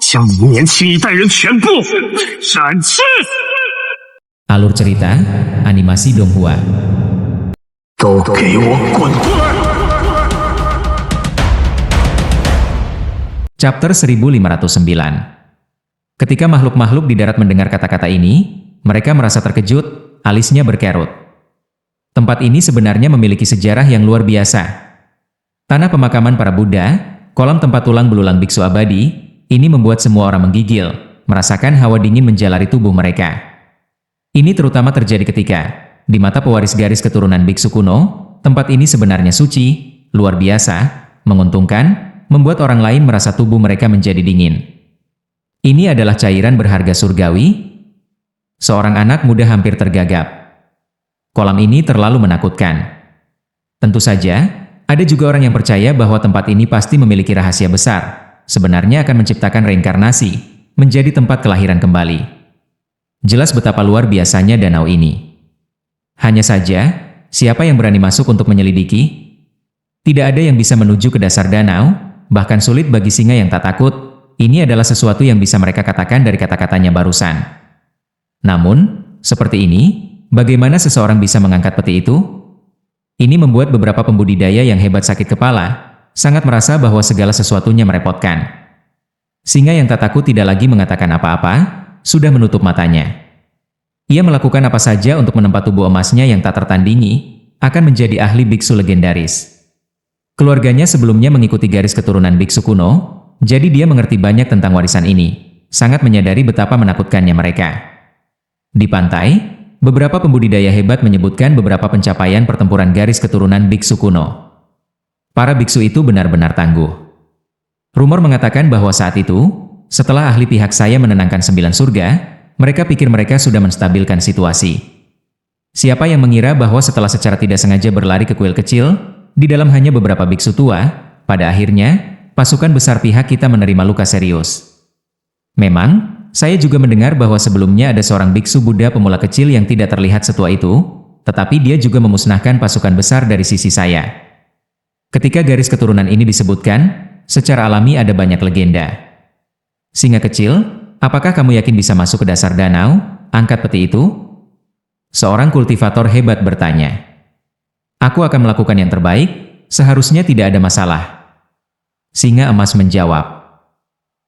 将你们年轻一代人全部斩去。 Alur cerita, animasi Donghua. 都给我滚出来！ Chapter 1509. Ketika makhluk-makhluk di darat mendengar kata-kata ini, mereka merasa terkejut, alisnya berkerut. Tempat ini sebenarnya memiliki sejarah yang luar biasa. Tanah pemakaman para Buddha, kolam tempat tulang belulang biksu abadi, ini membuat semua orang menggigil, merasakan hawa dingin menjalari tubuh mereka. Ini terutama terjadi ketika, di mata pewaris garis keturunan biksu kuno, tempat ini sebenarnya suci, luar biasa, menguntungkan, membuat orang lain merasa tubuh mereka menjadi dingin. Ini adalah cairan berharga surgawi. Seorang anak muda hampir tergagap. Kolam ini terlalu menakutkan. Tentu saja, ada juga orang yang percaya bahwa tempat ini pasti memiliki rahasia besar. Sebenarnya akan menciptakan reinkarnasi, menjadi tempat kelahiran kembali. Jelas betapa luar biasanya danau ini. Hanya saja, siapa yang berani masuk untuk menyelidiki? Tidak ada yang bisa menuju ke dasar danau, bahkan sulit bagi singa yang tak takut. Ini adalah sesuatu yang bisa mereka katakan dari kata-katanya barusan. Namun, seperti ini, bagaimana seseorang bisa mengangkat peti itu? Ini membuat beberapa pembudidaya yang hebat sakit kepala, sangat merasa bahwa segala sesuatunya merepotkan. Singa yang tak takut tidak lagi mengatakan apa-apa, sudah menutup matanya. Ia melakukan apa saja untuk menempa tubuh emasnya yang tak tertandingi, akan menjadi ahli biksu legendaris. Keluarganya sebelumnya mengikuti garis keturunan biksu kuno, jadi dia mengerti banyak tentang warisan ini, sangat menyadari betapa menakutkannya mereka. Di pantai, beberapa pembudidaya hebat menyebutkan beberapa pencapaian pertempuran garis keturunan biksu kuno. Para biksu itu benar-benar tangguh. Rumor mengatakan bahwa saat itu, setelah ahli pihak saya menenangkan 9 surga, mereka pikir mereka sudah menstabilkan situasi. Siapa yang mengira bahwa setelah secara tidak sengaja berlari ke kuil kecil, di dalam hanya beberapa biksu tua, pada akhirnya, pasukan besar pihak kita menerima luka serius. Memang, saya juga mendengar bahwa sebelumnya ada seorang biksu Buddha pemula kecil yang tidak terlihat setua itu, tetapi dia juga memusnahkan pasukan besar dari sisi saya. Ketika garis keturunan ini disebutkan, secara alami ada banyak legenda. Singa kecil, apakah kamu yakin bisa masuk ke dasar danau, angkat peti itu? Seorang kultivator hebat bertanya. Aku akan melakukan yang terbaik, seharusnya tidak ada masalah. Singa emas menjawab.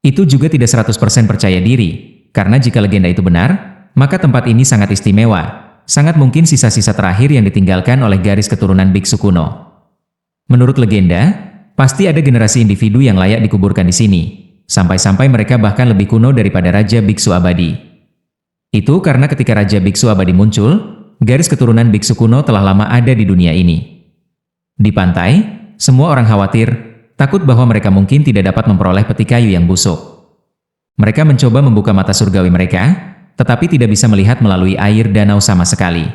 Itu juga tidak 100% percaya diri, karena jika legenda itu benar, maka tempat ini sangat istimewa, sangat mungkin sisa-sisa terakhir yang ditinggalkan oleh garis keturunan biksu kuno. Menurut legenda, pasti ada generasi individu yang layak dikuburkan di sini, sampai-sampai mereka bahkan lebih kuno daripada Raja Biksu Abadi. Itu karena ketika Raja Biksu Abadi muncul, garis keturunan biksu kuno telah lama ada di dunia ini. Di pantai, semua orang khawatir, takut bahwa mereka mungkin tidak dapat memperoleh peti kayu yang busuk. Mereka mencoba membuka mata surgawi mereka, tetapi tidak bisa melihat melalui air danau sama sekali.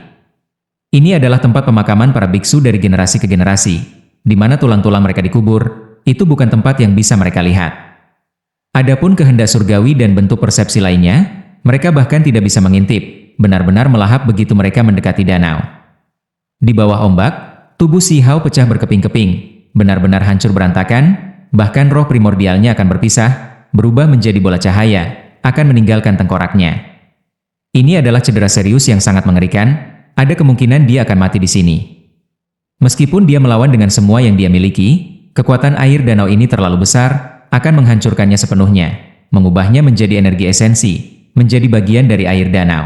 Ini adalah tempat pemakaman para biksu dari generasi ke generasi, di mana tulang-tulang mereka dikubur, itu bukan tempat yang bisa mereka lihat. Adapun kehendak surgawi dan bentuk persepsi lainnya, mereka bahkan tidak bisa mengintip, benar-benar melahap begitu mereka mendekati danau. Di bawah ombak, tubuh Si Hao pecah berkeping-keping, benar-benar hancur berantakan, bahkan roh primordialnya akan berpisah, berubah menjadi bola cahaya, akan meninggalkan tengkoraknya. Ini adalah cedera serius yang sangat mengerikan, ada kemungkinan dia akan mati di sini. Meskipun dia melawan dengan semua yang dia miliki, kekuatan air danau ini terlalu besar, akan menghancurkannya sepenuhnya, mengubahnya menjadi energi esensi, menjadi bagian dari air danau.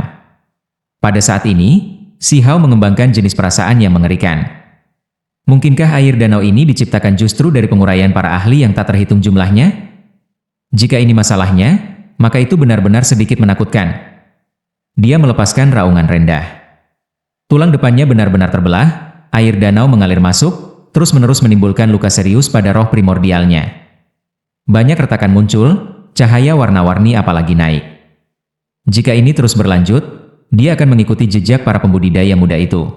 Pada saat ini, Si Hao mengembangkan jenis perasaan yang mengerikan. Mungkinkah air danau ini diciptakan justru dari penguraian para ahli yang tak terhitung jumlahnya? Jika ini masalahnya, maka itu benar-benar sedikit menakutkan. Dia melepaskan raungan rendah. Tulang depannya benar-benar terbelah, air danau mengalir masuk, terus-menerus menimbulkan luka serius pada roh primordialnya. Banyak retakan muncul, cahaya warna-warni apalagi naik. Jika ini terus berlanjut, dia akan mengikuti jejak para pembudidaya muda itu.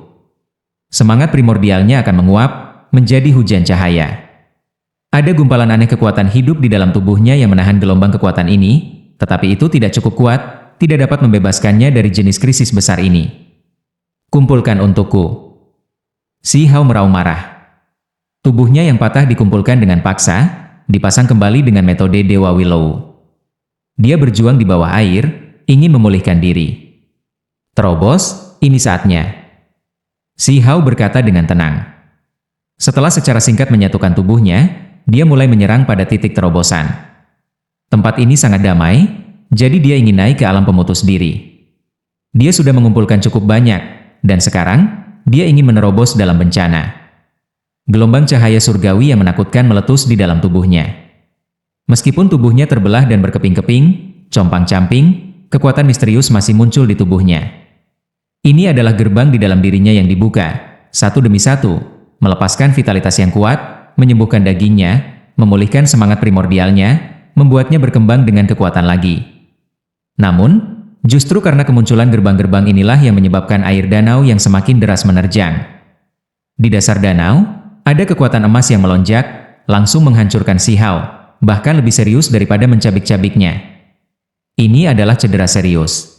Semangat primordialnya akan menguap, menjadi hujan cahaya. Ada gumpalan aneh kekuatan hidup di dalam tubuhnya yang menahan gelombang kekuatan ini, tetapi itu tidak cukup kuat, tidak dapat membebaskannya dari jenis krisis besar ini. Kumpulkan untukku. Si Hao meraung marah. Tubuhnya yang patah dikumpulkan dengan paksa, dipasang kembali dengan metode Dewa Willow. Dia berjuang di bawah air, ingin memulihkan diri. Terobos, ini saatnya. Si Hao berkata dengan tenang. Setelah secara singkat menyatukan tubuhnya, dia mulai menyerang pada titik terobosan. Tempat ini sangat damai, jadi dia ingin naik ke alam pemutus diri. Dia sudah mengumpulkan cukup banyak, dan sekarang, dia ingin menerobos dalam bencana. Gelombang cahaya surgawi yang menakutkan meletus di dalam tubuhnya. Meskipun tubuhnya terbelah dan berkeping-keping, compang-camping, kekuatan misterius masih muncul di tubuhnya. Ini adalah gerbang di dalam dirinya yang dibuka, satu demi satu, melepaskan vitalitas yang kuat, menyembuhkan dagingnya, memulihkan semangat primordialnya, membuatnya berkembang dengan kekuatan lagi. Namun, justru karena kemunculan gerbang-gerbang inilah yang menyebabkan air danau yang semakin deras menerjang. Di dasar danau, ada kekuatan emas yang melonjak, langsung menghancurkan Si Hao, bahkan lebih serius daripada mencabik-cabiknya. Ini adalah cedera serius.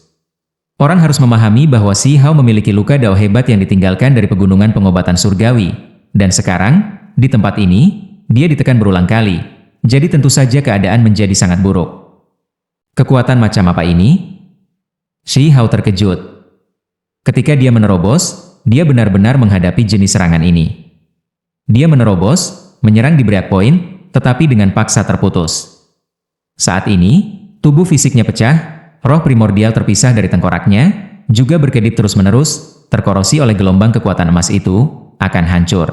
Orang harus memahami bahwa Si Hao memiliki luka dao hebat yang ditinggalkan dari pegunungan pengobatan surgawi, dan sekarang, di tempat ini, dia ditekan berulang kali, jadi tentu saja keadaan menjadi sangat buruk. Kekuatan macam apa ini? Si Hao terkejut. Ketika dia menerobos, dia benar-benar menghadapi jenis serangan ini. Dia menerobos, menyerang di breakpoint, tetapi dengan paksa terputus. Saat ini, tubuh fisiknya pecah, roh primordial terpisah dari tengkoraknya, juga berkedip terus-menerus, terkorosi oleh gelombang kekuatan emas itu, akan hancur.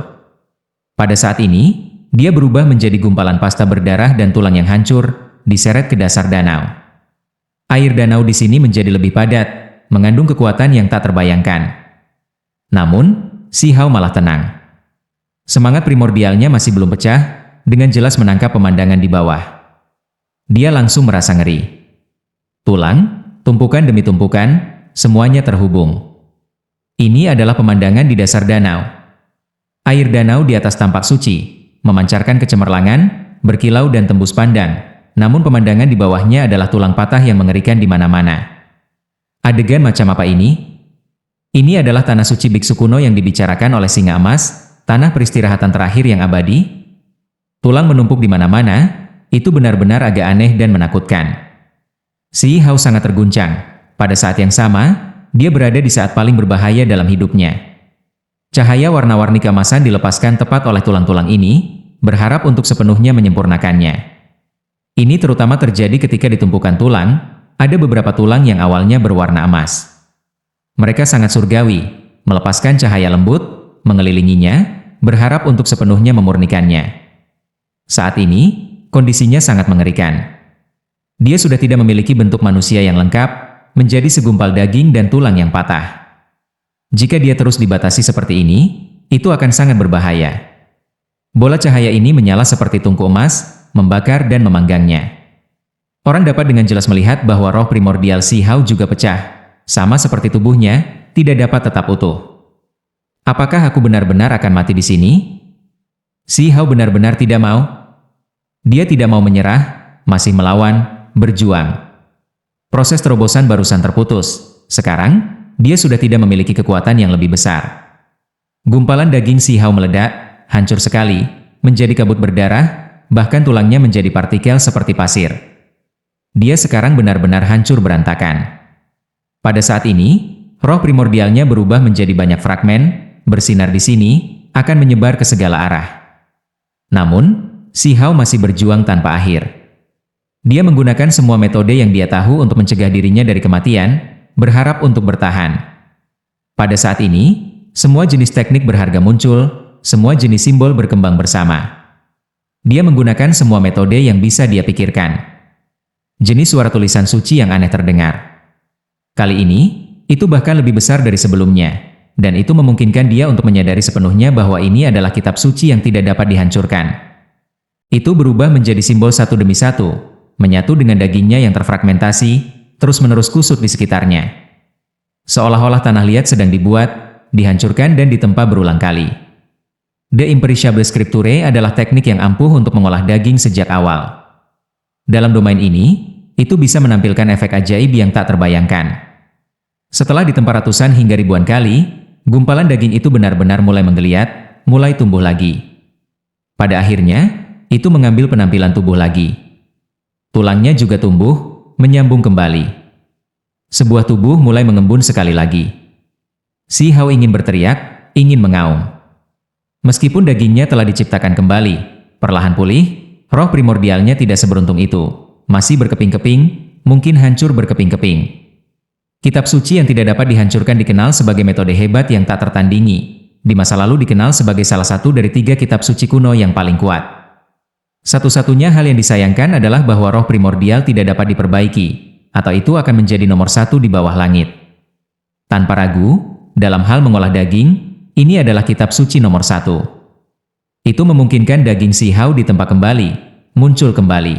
Pada saat ini, dia berubah menjadi gumpalan pasta berdarah dan tulang yang hancur, diseret ke dasar danau. Air danau di sini menjadi lebih padat, mengandung kekuatan yang tak terbayangkan. Namun, Si Hao malah tenang. Semangat primordialnya masih belum pecah, dengan jelas menangkap pemandangan di bawah. Dia langsung merasa ngeri. Tulang, tumpukan demi tumpukan, semuanya terhubung. Ini adalah pemandangan di dasar danau. Air danau di atas tampak suci, memancarkan kecemerlangan, berkilau dan tembus pandang. Namun pemandangan di bawahnya adalah tulang patah yang mengerikan di mana-mana. Adegan macam apa ini? Ini adalah tanah suci biksu kuno yang dibicarakan oleh singa emas, tanah peristirahatan terakhir yang abadi. Tulang menumpuk di mana-mana, itu benar-benar agak aneh dan menakutkan. Si Hao sangat terguncang. Pada saat yang sama, dia berada di saat paling berbahaya dalam hidupnya. Cahaya warna-warni keemasan dilepaskan tepat oleh tulang-tulang ini, berharap untuk sepenuhnya menyempurnakannya. Ini terutama terjadi ketika di tumpukan tulang, ada beberapa tulang yang awalnya berwarna emas. Mereka sangat surgawi, melepaskan cahaya lembut, mengelilinginya, berharap untuk sepenuhnya memurnikannya. Saat ini, kondisinya sangat mengerikan. Dia sudah tidak memiliki bentuk manusia yang lengkap, menjadi segumpal daging dan tulang yang patah. Jika dia terus dibatasi seperti ini, itu akan sangat berbahaya. Bola cahaya ini menyala seperti tungku emas, membakar dan memanggangnya. Orang dapat dengan jelas melihat bahwa roh primordial Si Hao juga pecah, sama seperti tubuhnya, tidak dapat tetap utuh. Apakah aku benar-benar akan mati di sini? Si Hao benar-benar tidak mau. Dia tidak mau menyerah, masih melawan, berjuang. Proses terobosan barusan terputus. Sekarang, dia sudah tidak memiliki kekuatan yang lebih besar. Gumpalan daging Si Hao meledak, hancur sekali, menjadi kabut berdarah, bahkan tulangnya menjadi partikel seperti pasir. Dia sekarang benar-benar hancur berantakan. Pada saat ini, roh primordialnya berubah menjadi banyak fragmen, bersinar di sini, akan menyebar ke segala arah. Namun, Si Hao masih berjuang tanpa akhir. Dia menggunakan semua metode yang dia tahu untuk mencegah dirinya dari kematian, berharap untuk bertahan. Pada saat ini, semua jenis teknik berharga muncul, semua jenis simbol berkembang bersama. Dia menggunakan semua metode yang bisa dia pikirkan. Jenis suara tulisan suci yang aneh terdengar. Kali ini, itu bahkan lebih besar dari sebelumnya, dan itu memungkinkan dia untuk menyadari sepenuhnya bahwa ini adalah kitab suci yang tidak dapat dihancurkan. Itu berubah menjadi simbol satu demi satu, menyatu dengan dagingnya yang terfragmentasi, terus-menerus kusut di sekitarnya. Seolah-olah tanah liat sedang dibuat, dihancurkan dan ditempa berulang kali. The Imperishable Scripture adalah teknik yang ampuh untuk mengolah daging sejak awal. Dalam domain ini, itu bisa menampilkan efek ajaib yang tak terbayangkan. Setelah ditempa ratusan hingga ribuan kali, gumpalan daging itu benar-benar mulai menggeliat, mulai tumbuh lagi. Pada akhirnya, itu mengambil penampilan tubuh lagi. Tulangnya juga tumbuh, menyambung kembali. Sebuah tubuh mulai mengembun sekali lagi. Si Hao ingin berteriak, ingin mengaum. Meskipun dagingnya telah diciptakan kembali, perlahan pulih, roh primordialnya tidak seberuntung itu. Masih berkeping-keping, mungkin hancur berkeping-keping. Kitab suci yang tidak dapat dihancurkan dikenal sebagai metode hebat yang tak tertandingi. Di masa lalu dikenal sebagai salah satu dari 3 kitab suci kuno yang paling kuat. Satu-satunya hal yang disayangkan adalah bahwa roh primordial tidak dapat diperbaiki, atau itu akan menjadi nomor 1 di bawah langit. Tanpa ragu, dalam hal mengolah daging, ini adalah kitab suci nomor 1. Itu memungkinkan daging Si Hao ditempa kembali, muncul kembali.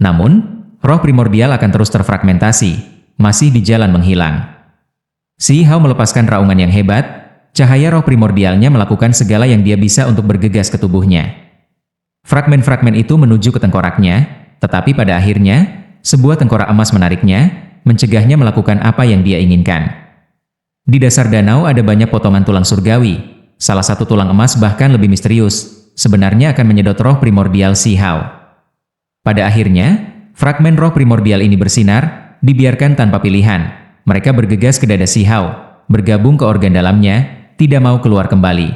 Namun, roh primordial akan terus terfragmentasi, masih di jalan menghilang. Si Hao melepaskan raungan yang hebat, cahaya roh primordialnya melakukan segala yang dia bisa untuk bergegas ke tubuhnya. Fragmen-fragmen itu menuju ke tengkoraknya, tetapi pada akhirnya, sebuah tengkorak emas menariknya, mencegahnya melakukan apa yang dia inginkan. Di dasar danau ada banyak potongan tulang surgawi, salah satu tulang emas bahkan lebih misterius, sebenarnya akan menyedot roh primordial Si Hao. Pada akhirnya, fragmen roh primordial ini bersinar, dibiarkan tanpa pilihan. Mereka bergegas ke dada Si Hao, bergabung ke organ dalamnya, tidak mau keluar kembali.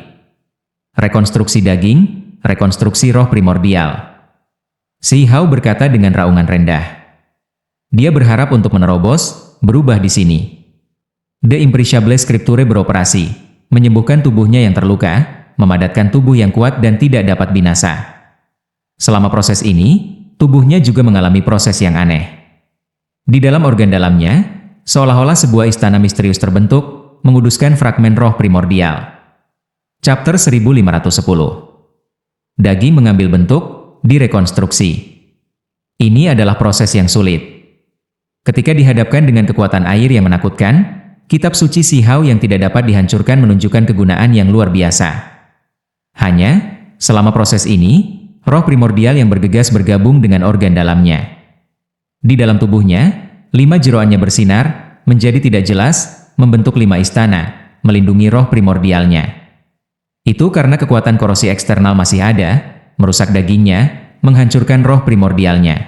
Rekonstruksi daging, rekonstruksi roh primordial. Si Hao berkata dengan raungan rendah. Dia berharap untuk menerobos, berubah di sini. The Imperishable Scripture beroperasi, menyembuhkan tubuhnya yang terluka, memadatkan tubuh yang kuat dan tidak dapat binasa. Selama proses ini, tubuhnya juga mengalami proses yang aneh. Di dalam organ dalamnya, seolah-olah sebuah istana misterius terbentuk, menguduskan fragmen roh primordial. Chapter 1510. Daging mengambil bentuk, direkonstruksi. Ini adalah proses yang sulit. Ketika dihadapkan dengan kekuatan air yang menakutkan, kitab suci Si Hao yang tidak dapat dihancurkan menunjukkan kegunaan yang luar biasa. Hanya, selama proses ini, roh primordial yang bergegas bergabung dengan organ dalamnya. Di dalam tubuhnya, 5 jeroannya bersinar, menjadi tidak jelas, membentuk 5 istana, melindungi roh primordialnya. Itu karena kekuatan korosi eksternal masih ada, merusak dagingnya, menghancurkan roh primordialnya.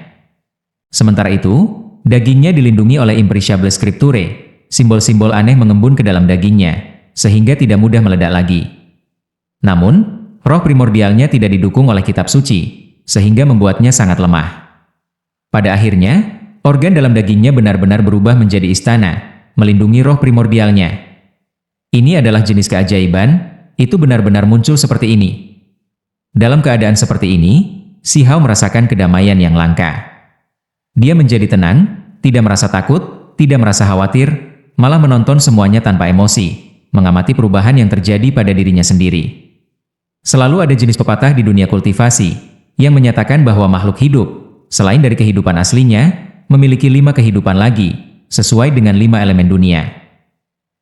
Sementara itu, dagingnya dilindungi oleh Imperishable Scripture, simbol-simbol aneh mengembun ke dalam dagingnya, sehingga tidak mudah meledak lagi. Namun, roh primordialnya tidak didukung oleh kitab suci, sehingga membuatnya sangat lemah. Pada akhirnya, organ dalam dagingnya benar-benar berubah menjadi istana, melindungi roh primordialnya. Ini adalah jenis keajaiban, itu benar-benar muncul seperti ini. Dalam keadaan seperti ini, Si Hao merasakan kedamaian yang langka. Dia menjadi tenang, tidak merasa takut, tidak merasa khawatir, malah menonton semuanya tanpa emosi, mengamati perubahan yang terjadi pada dirinya sendiri. Selalu ada jenis pepatah di dunia kultivasi, yang menyatakan bahwa makhluk hidup, selain dari kehidupan aslinya, memiliki 5 kehidupan lagi, sesuai dengan 5 elemen dunia.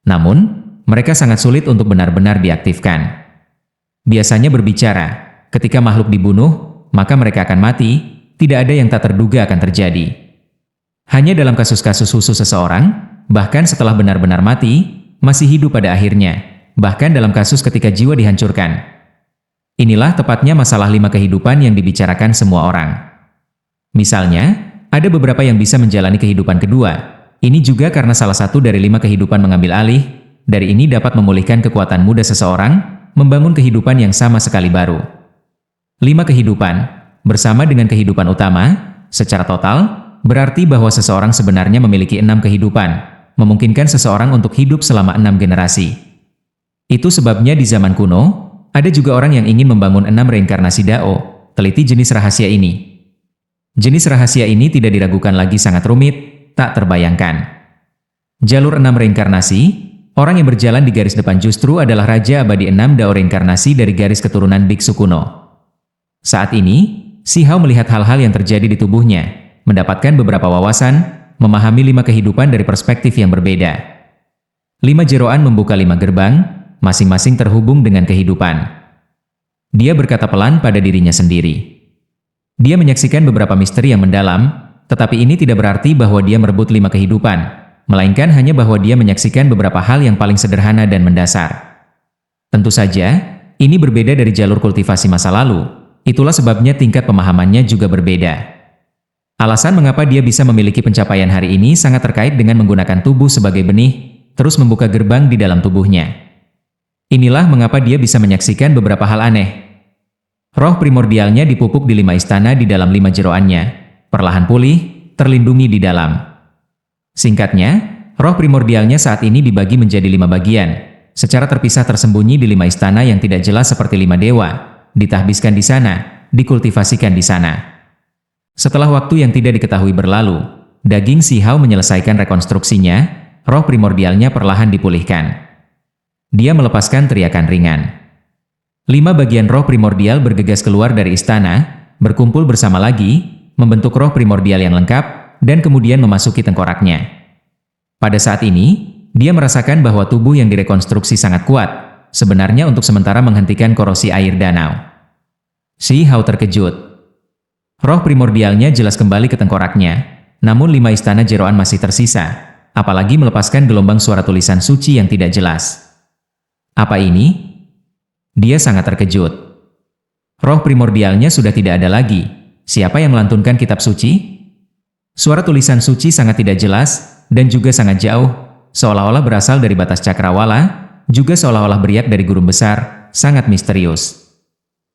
Namun, mereka sangat sulit untuk benar-benar diaktifkan. Biasanya berbicara, ketika makhluk dibunuh, maka mereka akan mati, tidak ada yang tak terduga akan terjadi. Hanya dalam kasus-kasus khusus seseorang, bahkan setelah benar-benar mati, masih hidup pada akhirnya, bahkan dalam kasus ketika jiwa dihancurkan. Inilah tepatnya masalah 5 kehidupan yang dibicarakan semua orang. Misalnya, ada beberapa yang bisa menjalani kehidupan kedua. Ini juga karena salah satu dari 5 kehidupan mengambil alih. Dari ini dapat memulihkan kekuatan muda seseorang, membangun kehidupan yang sama sekali baru. 5 kehidupan, bersama dengan kehidupan utama, secara total, berarti bahwa seseorang sebenarnya memiliki 6 kehidupan, memungkinkan seseorang untuk hidup selama 6 generasi. Itu sebabnya di zaman kuno, ada juga orang yang ingin membangun 6 reinkarnasi Dao. Teliti jenis rahasia ini. Jenis rahasia ini tidak diragukan lagi sangat rumit, tak terbayangkan. Jalur 6 reinkarnasi, orang yang berjalan di garis depan justru adalah Raja Abadi 6 Dao reinkarnasi dari garis keturunan biksu kuno. Saat ini, Si Hao melihat hal-hal yang terjadi di tubuhnya, mendapatkan beberapa wawasan, memahami 5 kehidupan dari perspektif yang berbeda. 5 jeroan membuka 5 gerbang, masing-masing terhubung dengan kehidupan. Dia berkata pelan pada dirinya sendiri. Dia menyaksikan beberapa misteri yang mendalam, tetapi ini tidak berarti bahwa dia merebut 5 kehidupan, melainkan hanya bahwa dia menyaksikan beberapa hal yang paling sederhana dan mendasar. Tentu saja, ini berbeda dari jalur kultivasi masa lalu, itulah sebabnya tingkat pemahamannya juga berbeda. Alasan mengapa dia bisa memiliki pencapaian hari ini sangat terkait dengan menggunakan tubuh sebagai benih, terus membuka gerbang di dalam tubuhnya. Inilah mengapa dia bisa menyaksikan beberapa hal aneh. Roh primordialnya dipupuk di 5 istana di dalam 5 jeroannya, perlahan pulih, terlindungi di dalam. Singkatnya, roh primordialnya saat ini dibagi menjadi 5 bagian, secara terpisah tersembunyi di 5 istana yang tidak jelas seperti 5 dewa, ditahbiskan di sana, dikultivasikan di sana. Setelah waktu yang tidak diketahui berlalu, daging Si Hao menyelesaikan rekonstruksinya, roh primordialnya perlahan dipulihkan. Dia melepaskan teriakan ringan. 5 bagian roh primordial bergegas keluar dari istana, berkumpul bersama lagi, membentuk roh primordial yang lengkap, dan kemudian memasuki tengkoraknya. Pada saat ini, dia merasakan bahwa tubuh yang direkonstruksi sangat kuat, sebenarnya untuk sementara menghentikan korosi air danau. Si Hao terkejut. Roh primordialnya jelas kembali ke tengkoraknya, namun 5 istana jeroan masih tersisa, apalagi melepaskan gelombang suara tulisan suci yang tidak jelas. Apa ini? Dia sangat terkejut. Roh primordialnya sudah tidak ada lagi. Siapa yang melantunkan kitab suci? Suara tulisan suci sangat tidak jelas, dan juga sangat jauh, seolah-olah berasal dari batas cakrawala, juga seolah-olah beriak dari gurun besar, sangat misterius.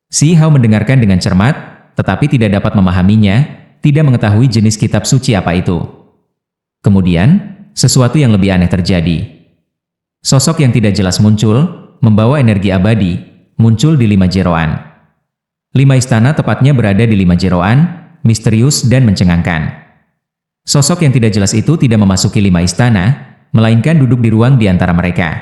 Si Hao mendengarkan dengan cermat, tetapi tidak dapat memahaminya, tidak mengetahui jenis kitab suci apa itu. Kemudian, sesuatu yang lebih aneh terjadi. Sosok yang tidak jelas muncul, membawa energi abadi, muncul di 5 jeroan. 5 istana tepatnya berada di 5 jeroan, misterius dan mencengangkan. Sosok yang tidak jelas itu tidak memasuki 5 istana, melainkan duduk di ruang di antara mereka.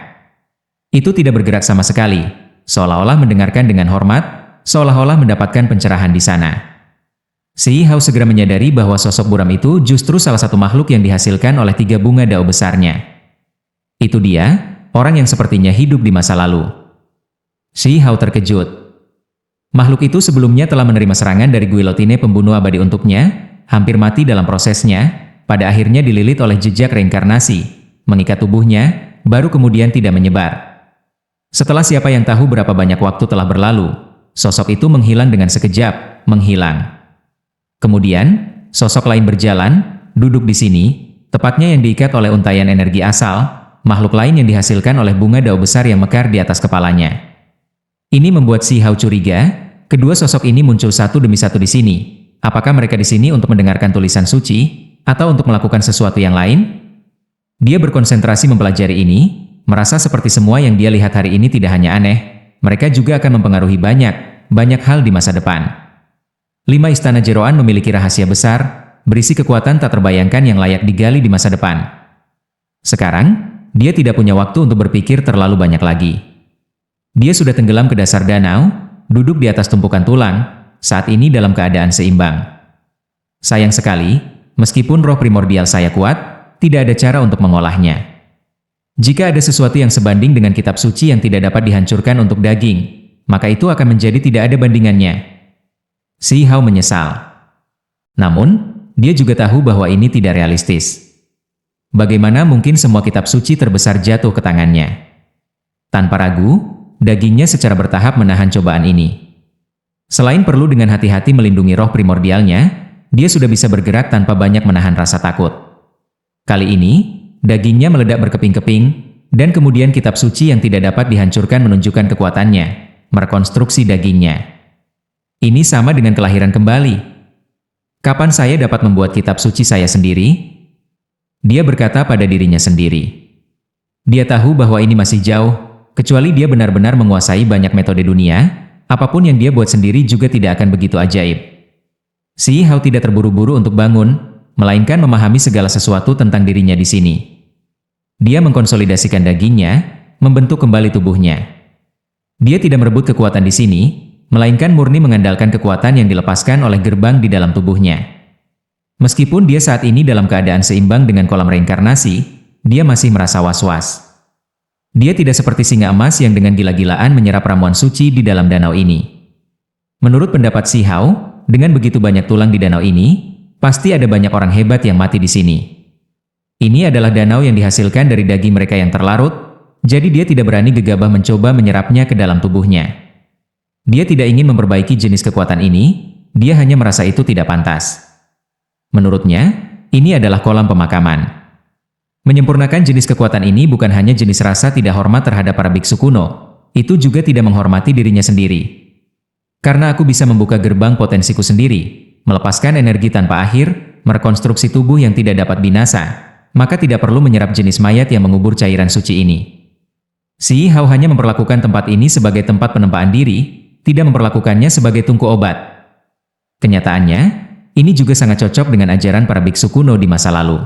Itu tidak bergerak sama sekali, seolah-olah mendengarkan dengan hormat, seolah-olah mendapatkan pencerahan di sana. Si Hao segera menyadari bahwa sosok buram itu justru salah satu makhluk yang dihasilkan oleh 3 bunga dao besarnya. Itu dia, orang yang sepertinya hidup di masa lalu. Si Hao terkejut. Makhluk itu sebelumnya telah menerima serangan dari guillotine pembunuh abadi untuknya, hampir mati dalam prosesnya, pada akhirnya dililit oleh jejak reinkarnasi, mengikat tubuhnya, baru kemudian tidak menyebar. Setelah siapa yang tahu berapa banyak waktu telah berlalu, sosok itu menghilang dengan sekejap, menghilang. Kemudian, sosok lain berjalan, duduk di sini, tepatnya yang diikat oleh untaian energi asal, makhluk lain yang dihasilkan oleh bunga dao besar yang mekar di atas kepalanya. Ini membuat Si Hao curiga, kedua sosok ini muncul satu demi satu di sini. Apakah mereka di sini untuk mendengarkan tulisan suci, atau untuk melakukan sesuatu yang lain? Dia berkonsentrasi mempelajari ini, merasa seperti semua yang dia lihat hari ini tidak hanya aneh, mereka juga akan mempengaruhi banyak hal di masa depan. 5 istana jeroan memiliki rahasia besar, berisi kekuatan tak terbayangkan yang layak digali di masa depan. Sekarang, dia tidak punya waktu untuk berpikir terlalu banyak lagi. Dia sudah tenggelam ke dasar danau, duduk di atas tumpukan tulang, saat ini dalam keadaan seimbang. Sayang sekali, meskipun roh primordial saya kuat, tidak ada cara untuk mengolahnya. Jika ada sesuatu yang sebanding dengan kitab suci yang tidak dapat dihancurkan untuk daging, maka itu akan menjadi tidak ada bandingannya. Si Hao menyesal. Namun, dia juga tahu bahwa ini tidak realistis. Bagaimana mungkin semua kitab suci terbesar jatuh ke tangannya? Tanpa ragu, dagingnya secara bertahap menahan cobaan ini. Selain perlu dengan hati-hati melindungi roh primordialnya, dia sudah bisa bergerak tanpa banyak menahan rasa takut. Kali ini, dagingnya meledak berkeping-keping, dan kemudian kitab suci yang tidak dapat dihancurkan menunjukkan kekuatannya, merekonstruksi dagingnya. Ini sama dengan kelahiran kembali. Kapan saya dapat membuat kitab suci saya sendiri? Dia berkata pada dirinya sendiri. Dia tahu bahwa ini masih jauh, kecuali dia benar-benar menguasai banyak metode dunia, apapun yang dia buat sendiri juga tidak akan begitu ajaib. Si Hao tidak terburu-buru untuk bangun, melainkan memahami segala sesuatu tentang dirinya di sini. Dia mengkonsolidasikan dagingnya, membentuk kembali tubuhnya. Dia tidak merebut kekuatan di sini, melainkan murni mengandalkan kekuatan yang dilepaskan oleh gerbang di dalam tubuhnya. Meskipun dia saat ini dalam keadaan seimbang dengan kolam reinkarnasi, dia masih merasa was-was. Dia tidak seperti singa emas yang dengan gila-gilaan menyerap ramuan suci di dalam danau ini. Menurut pendapat Si Hao, dengan begitu banyak tulang di danau ini, pasti ada banyak orang hebat yang mati di sini. Ini adalah danau yang dihasilkan dari daging mereka yang terlarut, jadi dia tidak berani gegabah mencoba menyerapnya ke dalam tubuhnya. Dia tidak ingin memperbaiki jenis kekuatan ini, dia hanya merasa itu tidak pantas. Menurutnya, ini adalah kolam pemakaman. Menyempurnakan jenis kekuatan ini bukan hanya jenis rasa tidak hormat terhadap para biksu kuno, itu juga tidak menghormati dirinya sendiri. Karena aku bisa membuka gerbang potensiku sendiri, melepaskan energi tanpa akhir, merekonstruksi tubuh yang tidak dapat binasa, maka tidak perlu menyerap jenis mayat yang mengubur cairan suci ini. Si Hao hanya memperlakukan tempat ini sebagai tempat penempaan diri, tidak memperlakukannya sebagai tungku obat. Kenyataannya, ini juga sangat cocok dengan ajaran para biksu kuno di masa lalu.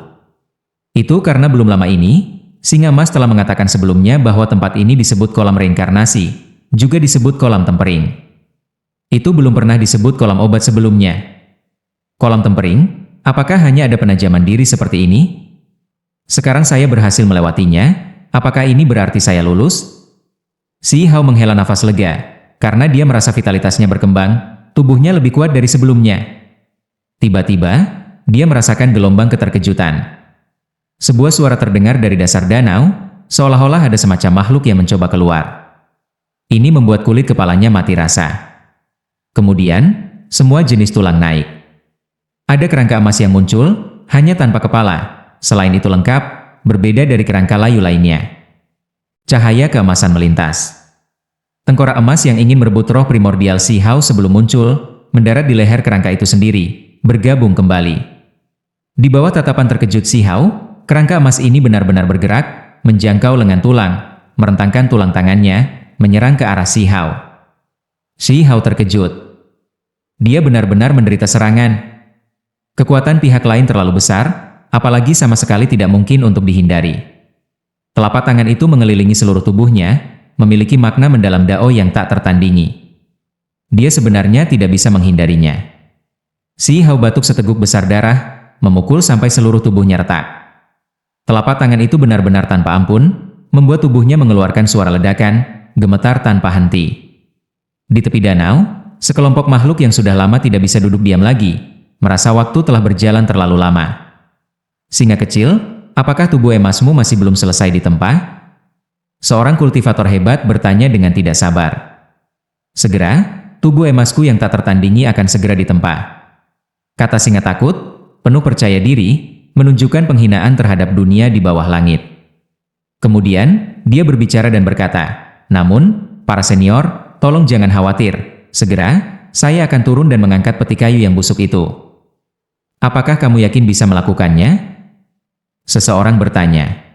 Itu karena belum lama ini, Singa Emas telah mengatakan sebelumnya bahwa tempat ini disebut kolam reinkarnasi, juga disebut kolam tempering. Itu belum pernah disebut kolam obat sebelumnya. Kolam tempering, apakah hanya ada penajaman diri seperti ini? Sekarang saya berhasil melewatinya, apakah ini berarti saya lulus? Si Hao menghela nafas lega, karena dia merasa vitalitasnya berkembang, tubuhnya lebih kuat dari sebelumnya. Tiba-tiba, dia merasakan gelombang keterkejutan. Sebuah suara terdengar dari dasar danau, seolah-olah ada semacam makhluk yang mencoba keluar. Ini membuat kulit kepalanya mati rasa. Kemudian, semua jenis tulang naik. Ada kerangka emas yang muncul, hanya tanpa kepala. Selain itu lengkap, berbeda dari kerangka layu lainnya. Cahaya keemasan melintas. Tengkorak emas yang ingin merebut roh primordial Si Hao sebelum muncul, mendarat di leher kerangka itu sendiri, bergabung kembali. Di bawah tatapan terkejut Si Hao, kerangka emas ini benar-benar bergerak, menjangkau lengan tulang, merentangkan tulang tangannya, menyerang ke arah Si Hao. Si Hao terkejut. Dia benar-benar menderita serangan. Kekuatan pihak lain terlalu besar, apalagi sama sekali tidak mungkin untuk dihindari. Telapak tangan itu mengelilingi seluruh tubuhnya, memiliki makna mendalam dao yang tak tertandingi. Dia sebenarnya tidak bisa menghindarinya. Si Hao batuk seteguk besar darah, memukul sampai seluruh tubuhnya retak. Telapak tangan itu benar-benar tanpa ampun, membuat tubuhnya mengeluarkan suara ledakan, gemetar tanpa henti. Di tepi danau, sekelompok makhluk yang sudah lama tidak bisa duduk diam lagi, merasa waktu telah berjalan terlalu lama. Singa kecil, apakah tubuh emasmu masih belum selesai ditempa? Seorang kultivator hebat bertanya dengan tidak sabar. Segera, tubuh emasku yang tak tertandingi akan segera ditempa. Kata singa takut, penuh percaya diri, menunjukkan penghinaan terhadap dunia di bawah langit. Kemudian, dia berbicara dan berkata, "Namun, para senior, tolong jangan khawatir. Segera, saya akan turun dan mengangkat peti kayu yang busuk itu." "Apakah kamu yakin bisa melakukannya?" Seseorang bertanya.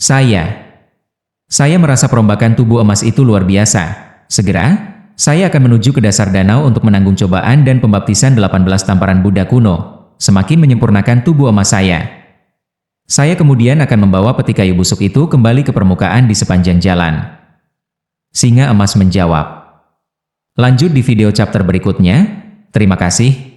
Saya merasa perombakan tubuh emas itu luar biasa. Segera, saya akan menuju ke dasar danau untuk menanggung cobaan dan pembaptisan 18 tamparan Buddha kuno, semakin menyempurnakan tubuh emas saya. Saya kemudian akan membawa peti kayu busuk itu kembali ke permukaan di sepanjang jalan. Singa emas menjawab. Lanjut di video chapter berikutnya. Terima kasih.